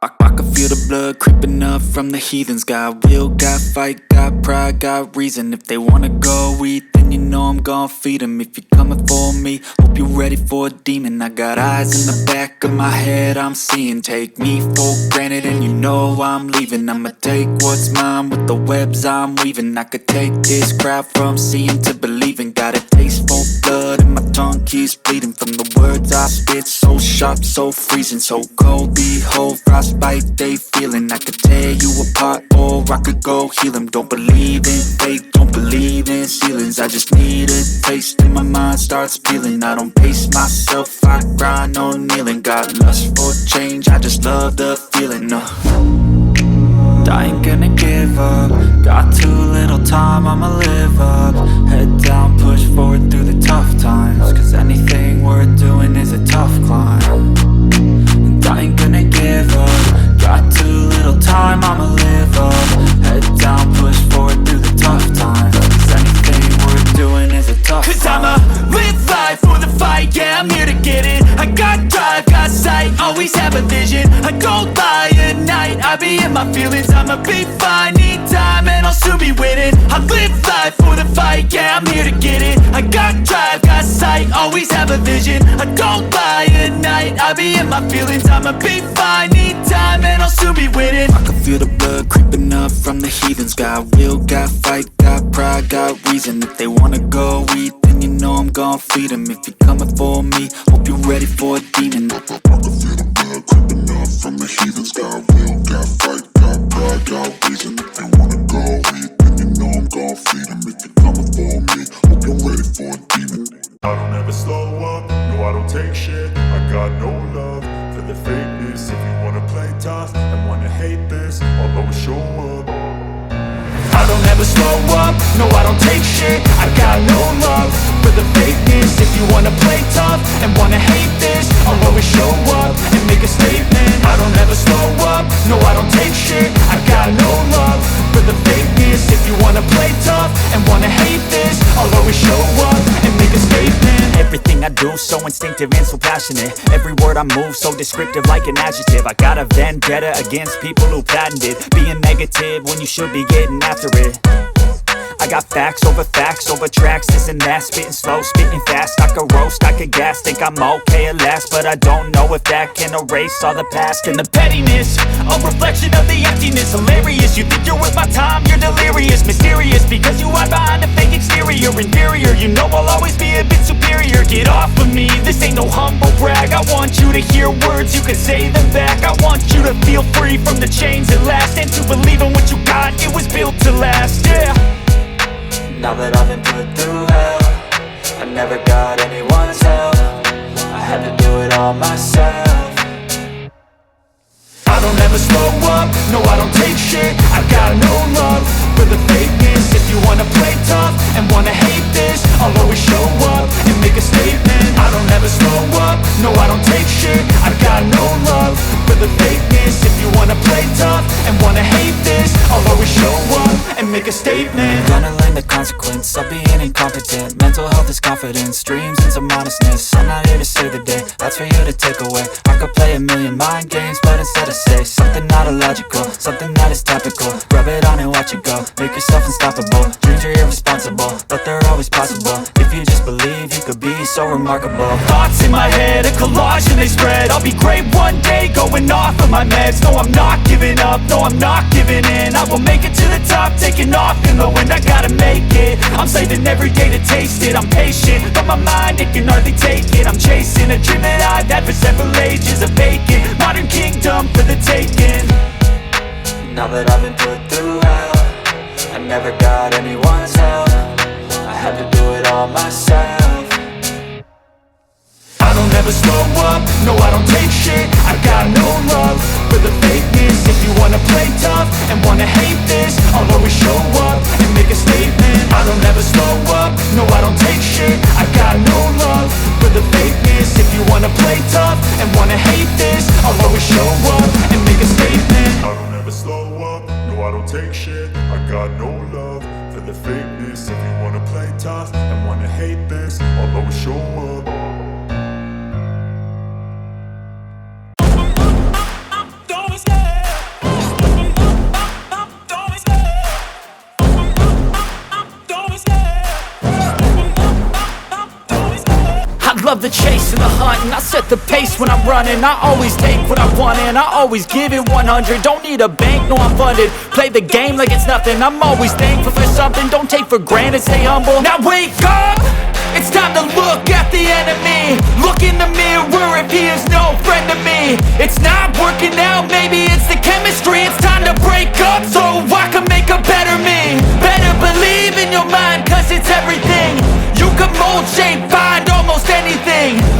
I can feel the blood creeping up from the heathens. Got will, got fight, got pride, got reason. If they wanna go eat, then you know I'm gon' feed them. If you're coming for me, hope you're ready for a demon. I got eyes in the back of my head, I'm seeing. Take me for granted and you know I'm leaving. I'ma take what's mine with the webs I'm weaving. I could take this crowd from seeing to believing. Got a taste for blood and my tongue keeps bleeding from the words I spit. So sharp, so freezing, so cold. Behold, frostbite they feeling. I could tear you apart or I could go heal them. Don't believe in fate, don't believe in ceilings. I just need a taste and my mind starts peeling. I don't pace myself, I grind on kneeling. Got lust for change, I just love the feeling. I ain't gonna give up. Got too little time, I'ma live up. Head down, push forward through the tough times. Cause anything worth doing is a tough climb. And I ain't gonna give up. Got too little time, I'ma live up. Head down, push forward through the tough times. Cause anything worth doing is a tough climb. Cause I'ma live life for the fight, yeah, I'm here to get it. I got drive, got sight, always have a vision. I don't lie at night, I be in my feelings. I'ma be fine, need time and I'll soon be winning. I live life for the fight, yeah, I'm here to get it. I got drive, got sight, always have a vision. I don't lie at night, I be in my feelings. I'ma be fine, need time and I'll soon be winning. I can feel the blood creeping up from the heathens. Got will, got fight, got pride, got reason. If they wanna go eat, then you know I'm gon' feed them. If you're coming for me, hope you're ready for a demon. I can feel the blood creeping up from the heathens. Got will, got fight, got pride, got reason. If they wanna go eat, then you know I'm gon' feed them. If you're coming for me, hope you're ready for a demon. I don't ever slow up, no I don't take shit. I got no love for the fakeness. If you wanna play tough and wanna hate this, I'll always show up. I don't ever slow up, no I don't take shit. I got no love for the fakeness. If you wanna play tough and wanna hate this, I'll always show up and make a statement. I don't ever slow up, no I don't take shit. I got no love for the fakeness. If you wanna play tough and wanna hate this, I'll always show up and make a statement. Everything I do so instinctive and so passionate. Every word I move so descriptive like an adjective. I got a vendetta against people who patented being negative when you should be getting after it. I got facts over tracks, this and that. Spitting slow, spitting fast. I could roast, I could gas. Think I'm okay at last, but I don't know if that can erase all the past. And the pettiness, a reflection of the emptiness. Hilarious, you think you're worth my time, you're delirious. Mysterious, because you hide behind a fake exterior. Inferior, you know I'll always be a bit superior. Get off of me, this ain't no humble brag. I want you to hear words, you can say them back. I want you to feel free from the chains at last, and to believe in what you got, it was built to last, yeah. Now that I've been put through hell, I never got anyone's help. I had to do it all myself. I don't ever slow up, no I don't take shit. I got no love for the fakeness. If you wanna play tough and wanna hate this, I'll always show up and make a statement. I don't ever slow up, no I don't take shit. I got no love for the fakeness. If you wanna play tough and wanna hate this, I'll always show up and make a statement. Gonna learn the consequence of being incompetent. Mental health is confidence, dreams and some honestness. I'm not here to save the day, that's for you to take away. I could play a million mind games, but instead I say something not illogical, something that is topical. Rub it on and watch it go, make yourself unstoppable. Dreams are irresponsible, but they're always possible. If you just believe, you could be so remarkable. Thoughts in my head, a collage and they spread. I'll be great one day, going off of my meds. No, I'm not giving up, no, I'm not giving in. I will make it to the top, taking off in the wind. I gotta make it, I'm saving every day to taste it. I'm patient, but my mind, it can hardly take it. I'm chasing a dream that I've had for several ages. A vacant, modern kingdom for the taking. Now that I've been put through hell, I never got anyone's help. I had to do it all myself. I don't ever slow up, no I don't take shit. I got no love for the fakeness. If you wanna play tough and wanna hate this, I'll always show up and make a statement. I don't ever slow up, no I don't take shit. I got no love for the fakeness. If you wanna play tough and wanna hate this, I'll always show up and make a statement. I don't ever slow up, no I don't take shit. I got no love for the fakeness. If you wanna play tough and wanna hate this, I'll always show up. Don't stop. love the chase and the hunt, and I set the pace when I'm running. I always take what I want and I always give it 100. Don't need a bank, no I'm funded. Play the game like it's nothing. I'm always thankful for something. Don't take for granted, stay humble. Now wake up! It's time to look at the enemy. Look in the mirror if he is no friend to me. It's not working out, maybe it's the chemistry. It's time to break up so I can make a better me. Better believe in your mind, cause it's everything. You can mold, shape, find almost anything.